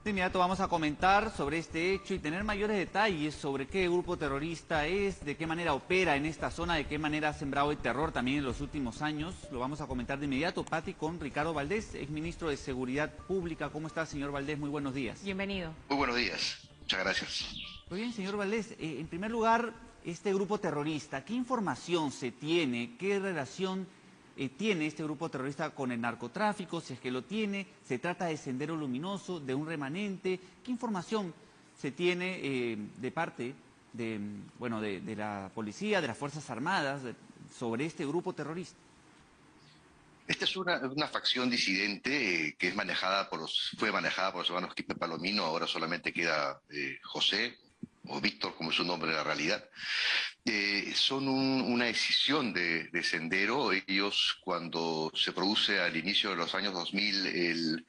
De inmediato vamos a comentar sobre este hecho y tener mayores detalles sobre qué grupo terrorista es, de qué manera opera en esta zona, de qué manera ha sembrado el terror también en los últimos años. Lo vamos a comentar de inmediato, Pati, con Ricardo Valdés, exministro de Seguridad Pública. ¿Cómo está, señor Valdés? Muy buenos días. Bienvenido. Muy buenos días, muchas gracias. Muy bien, señor Valdés. En primer lugar, este grupo terrorista, ¿qué información se tiene? ¿Qué relación tiene este grupo terrorista con el narcotráfico? Si es que lo tiene, ¿se trata de Sendero Luminoso, de un remanente? ¿Qué información se tiene de parte de, bueno, de la policía, de las Fuerzas Armadas, sobre este grupo terrorista? Esta es una facción disidente que fue manejada por los hermanos Quispe Palomino. Ahora solamente queda José, o Víctor, como es su nombre en la realidad. Son una decisión de Sendero. Ellos, cuando se produce al inicio de los años 2000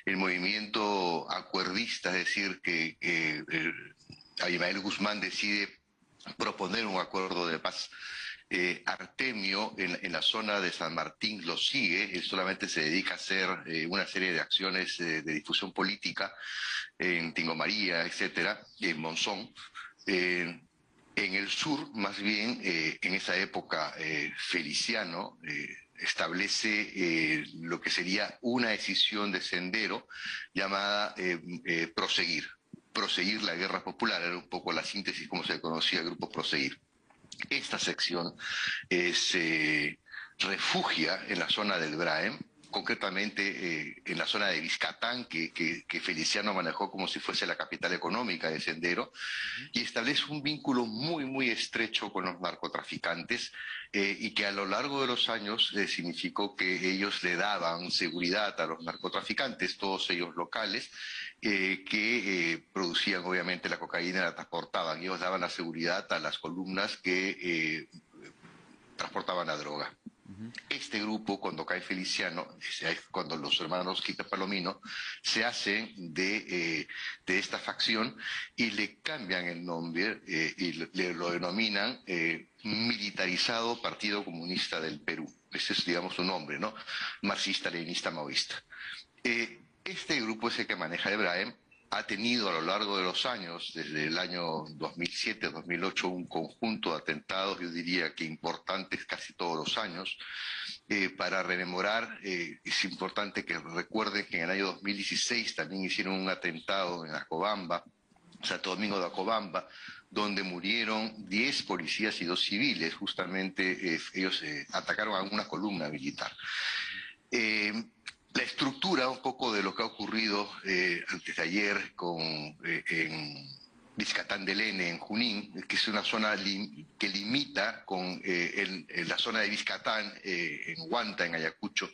el movimiento acuerdista, es decir, que Abimael Guzmán decide proponer un acuerdo de paz. Artemio en la zona de San Martín lo sigue. Él solamente se dedica a hacer una serie de acciones de difusión política en Tingo María, etcétera, en Monzón. En el sur, más bien, en esa época, Feliciano establece lo que sería una decisión de Sendero llamada Proseguir la guerra popular. Era un poco la síntesis como se conocía el grupo Proseguir. Esta sección se refugia en la zona del Braem, concretamente en la zona de Vizcatán, que Feliciano manejó como si fuese la capital económica de Sendero, y establece un vínculo muy, muy estrecho con los narcotraficantes, y que a lo largo de los años significó que ellos le daban seguridad a los narcotraficantes, todos ellos locales, que producían obviamente la cocaína y la transportaban. Ellos daban la seguridad a las columnas que transportaban la droga. Este grupo, cuando cae Feliciano, es cuando los hermanos Quispe Palomino se hacen de esta facción y le cambian el nombre y lo denominan Militarizado Partido Comunista del Perú. Ese es, digamos, su nombre, ¿no? Marxista, leninista, maoísta. Este grupo es el que maneja Ebrahim. Ha tenido a lo largo de los años, desde el año 2007-2008, un conjunto de atentados, yo diría que importantes casi todos los años. Para rememorar, es importante que recuerden que en el año 2016 también hicieron un atentado en Acobamba, Santo Domingo de Acobamba, donde murieron 10 policías y 2 civiles. Justamente ellos atacaron a una columna militar. La estructura un poco de lo que ha ocurrido antes de ayer en Vizcatán del N, en Junín, que es una zona que limita con la zona de Vizcatán, en Huanta, en Ayacucho,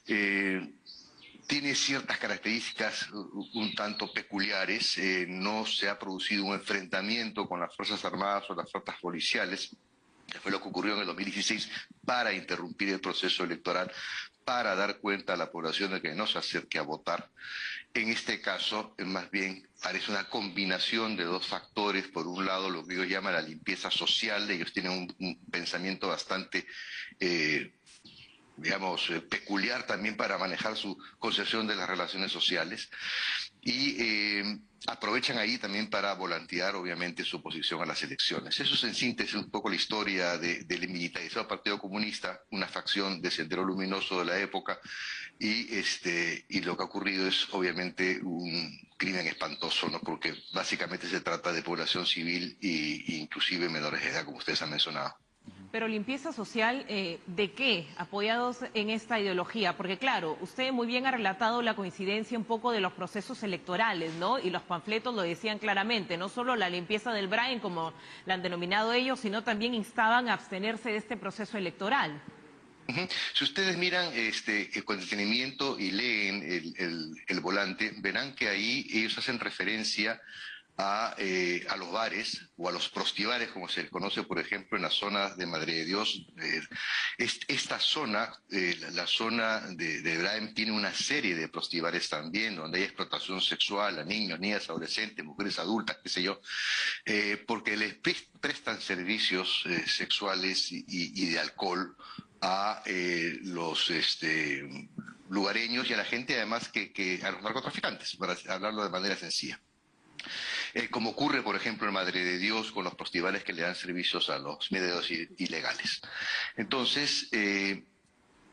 tiene ciertas características un tanto peculiares. No se ha producido un enfrentamiento con las Fuerzas Armadas o las fuerzas policiales, que fue lo que ocurrió en el 2016, para interrumpir el proceso electoral, para dar cuenta a la población de que no se acerque a votar. En este caso, más bien, parece una combinación de dos factores. Por un lado, lo que ellos llaman la limpieza social. Ellos tienen un pensamiento bastante peculiar también para manejar su concepción de las relaciones sociales, y aprovechan ahí también para volantear obviamente su oposición a las elecciones. Eso es en síntesis un poco la historia del militarizado Partido Comunista, una facción de Sendero Luminoso de la época, y lo que ha ocurrido es obviamente un crimen espantoso, ¿no? Porque básicamente se trata de población civil e inclusive menores de edad, como ustedes han mencionado. Pero limpieza social, ¿de qué? Apoyados en esta ideología. Porque claro, usted muy bien ha relatado la coincidencia un poco de los procesos electorales, ¿no? Y los panfletos lo decían claramente, no solo la limpieza del Brain, como la han denominado ellos, sino también instaban a abstenerse de este proceso electoral. Si ustedes miran con detenimiento y leen el volante, verán que ahí ellos hacen referencia a los bares o a los prostibares, como se les conoce, por ejemplo, en la zona de Madre de Dios. Esta zona, la zona de Braem, tiene una serie de prostibares también, donde hay explotación sexual a niños, niñas, adolescentes, mujeres adultas, qué sé yo, porque les prestan servicios sexuales y de alcohol a los lugareños y a la gente además a los narcotraficantes, para hablarlo de manera sencilla. Como ocurre, por ejemplo, en Madre de Dios con los festivales que le dan servicios a los medios ilegales. Entonces,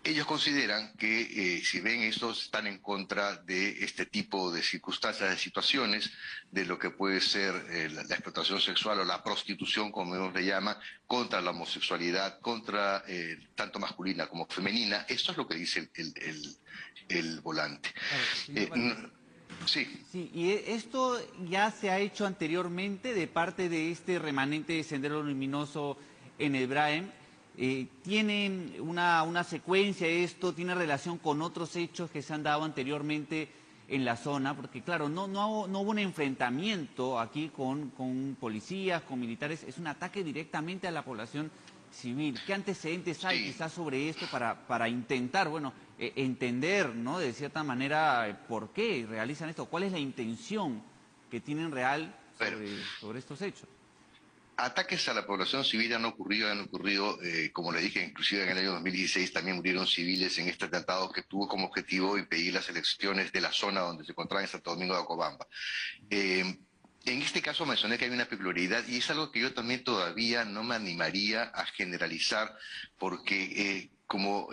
ellos consideran que si ven estos están en contra de este tipo de circunstancias, de situaciones, de lo que puede ser la explotación sexual o la prostitución, como ellos le llaman, contra la homosexualidad, contra tanto masculina como femenina. Esto es lo que dice el volante. Claro, señor Valdés. Sí. Sí, y esto ya se ha hecho anteriormente de parte de este remanente de Sendero Luminoso en el Braem. ¿Tiene una secuencia esto? ¿Tiene relación con otros hechos que se han dado anteriormente en la zona? Porque claro, no hubo un enfrentamiento aquí con policías, con militares, es un ataque directamente a la población civil. ¿Qué antecedentes hay quizás sobre esto para intentar, bueno, entender, ¿no?, de cierta manera por qué realizan esto? ¿Cuál es la intención que tienen real sobre estos hechos? Ataques a la población civil han ocurrido, como le dije, inclusive en el año 2016 también murieron civiles en este atentado que tuvo como objetivo impedir las elecciones de la zona donde se encontraba en Santo Domingo de Acobamba. En este caso mencioné que hay una peculiaridad y es algo que yo también todavía no me animaría a generalizar porque como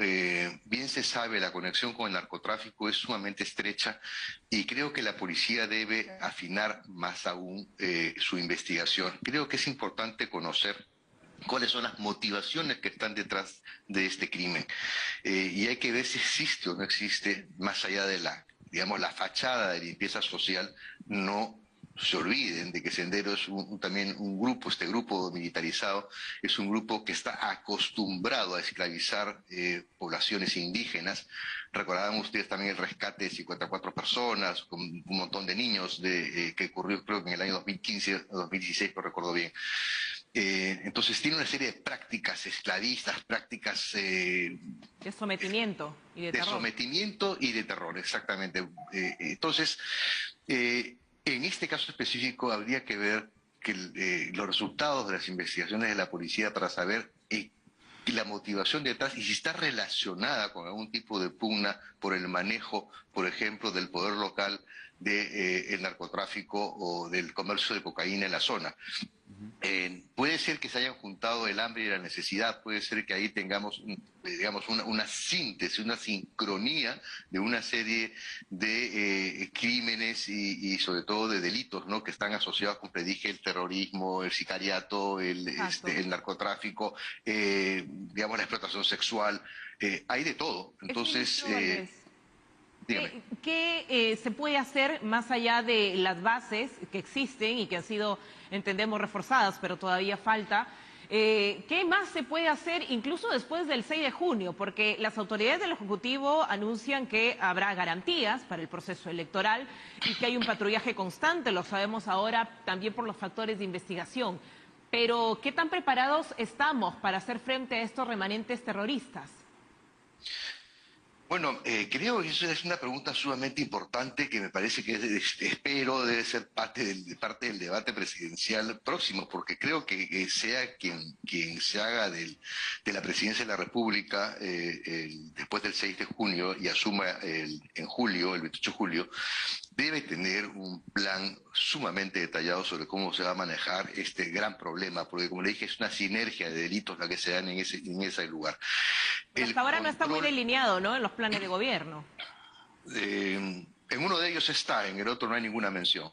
bien se sabe, la conexión con el narcotráfico es sumamente estrecha y creo que la policía debe afinar más aún su investigación. Creo que es importante conocer cuáles son las motivaciones que están detrás de este crimen. Y hay que ver si existe o no existe, más allá de la fachada de limpieza social, no se olviden de que Sendero es también un grupo, este grupo militarizado, es un grupo que está acostumbrado a esclavizar poblaciones indígenas. Recordarán ustedes también el rescate de 54 personas, con un montón de niños que ocurrió creo que en el año 2015 o 2016, no recuerdo bien. Entonces tiene una serie de prácticas esclavistas, prácticas de sometimiento y de terror. De sometimiento y de terror, exactamente. Entonces, en este caso específico habría que ver los resultados de las investigaciones de la policía para saber la motivación detrás y si está relacionada con algún tipo de pugna por el manejo, por ejemplo, del poder local del narcotráfico o del comercio de cocaína en la zona. Puede ser que se hayan juntado el hambre y la necesidad, puede ser que ahí tengamos, digamos, una síntesis, una sincronía de una serie de crímenes y sobre todo de delitos, ¿no?, que están asociados, como predije, el terrorismo, el sicariato, el narcotráfico, digamos, la explotación sexual, hay de todo. Entonces, ¿Qué se puede hacer más allá de las bases que existen y que han sido, entendemos, reforzadas, pero todavía falta? ¿Qué más se puede hacer incluso después del 6 de junio? Porque las autoridades del Ejecutivo anuncian que habrá garantías para el proceso electoral y que hay un patrullaje constante, lo sabemos ahora también por los factores de investigación. Pero, ¿qué tan preparados estamos para hacer frente a estos remanentes terroristas? Bueno, creo que eso es una pregunta sumamente importante que me parece que espero debe ser parte del debate presidencial próximo, porque creo que sea quien se haga de la presidencia de la República después del 6 de junio y asuma en julio, el 28 de julio, debe tener un plan sumamente detallado sobre cómo se va a manejar este gran problema, porque como le dije, es una sinergia de delitos la que se dan en ese lugar. Hasta ahora no está muy delineado, ¿no?, en los planes de gobierno. En uno de ellos está, en el otro no hay ninguna mención.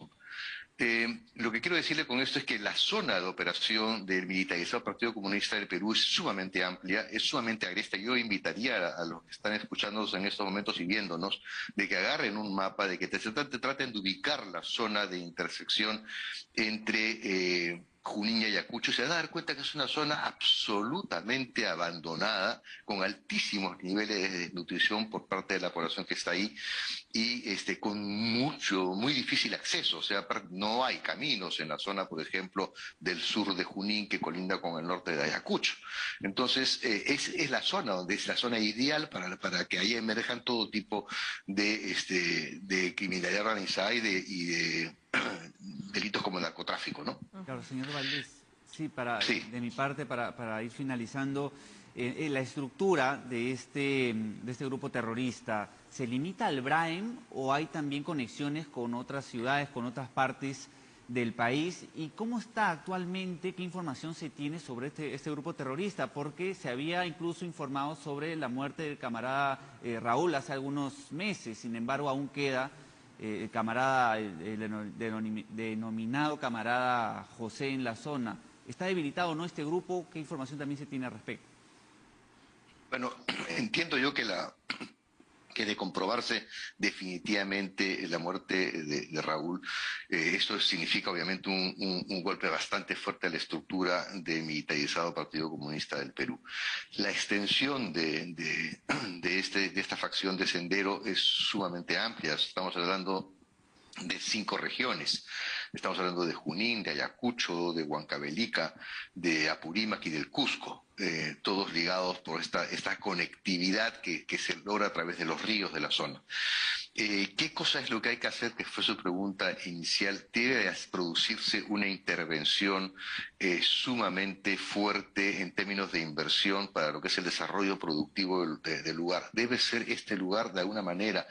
Lo que quiero decirle con esto es que la zona de operación del militarizado Partido Comunista del Perú es sumamente amplia, es sumamente agresta. Yo invitaría a los que están escuchándonos en estos momentos y viéndonos de que agarren un mapa, de que traten de ubicar la zona de intersección entre Junín y Ayacucho, se va a dar cuenta que es una zona absolutamente abandonada, con altísimos niveles de desnutrición por parte de la población que está ahí y con muy difícil acceso. O sea, no hay caminos en la zona, por ejemplo, del sur de Junín que colinda con el norte de Ayacucho. Entonces, es la zona donde es la zona ideal para que ahí emerjan todo tipo de criminalidad organizada y de delitos como el narcotráfico, ¿no? Claro, señor Valdés, sí, Sí. de mi parte, para ir finalizando, la estructura de este grupo terrorista, ¿se limita al Braem o hay también conexiones con otras ciudades, con otras partes del país? ¿Y cómo está actualmente? ¿Qué información se tiene sobre este grupo terrorista? Porque se había incluso informado sobre la muerte del camarada Raúl hace algunos meses, sin embargo aún queda el camarada, denominado camarada José en la zona. ¿Está debilitado o no este grupo? ¿Qué información también se tiene al respecto? Bueno, entiendo yo que de comprobarse definitivamente la muerte de Raúl, esto significa obviamente un golpe bastante fuerte a la estructura del militarizado Partido Comunista del Perú. La extensión de esta facción de Sendero es sumamente amplia. Estamos hablando de 5 regiones. Estamos hablando de Junín, de Ayacucho, de Huancavelica, de Apurímac y del Cusco, todos ligados por esta conectividad que se logra a través de los ríos de la zona. ¿Qué cosa es lo que hay que hacer? Que fue su pregunta inicial. Debe producirse una intervención sumamente fuerte en términos de inversión para lo que es el desarrollo productivo del lugar. Debe ser este lugar de alguna manera,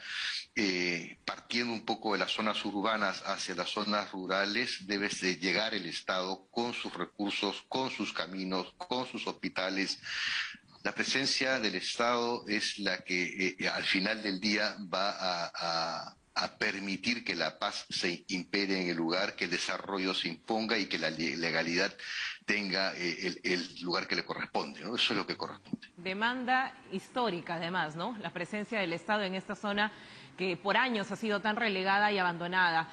partiendo un poco de las zonas urbanas hacia las zonas rurales, debe de llegar el Estado con sus recursos, con sus caminos, con sus hospitales. La presencia del Estado es la que al final del día va a permitir que la paz se impere en el lugar, que el desarrollo se imponga y que la legalidad tenga el lugar que le corresponde, ¿no? Eso es lo que corresponde. Demanda histórica, además, ¿no? La presencia del Estado en esta zona que por años ha sido tan relegada y abandonada.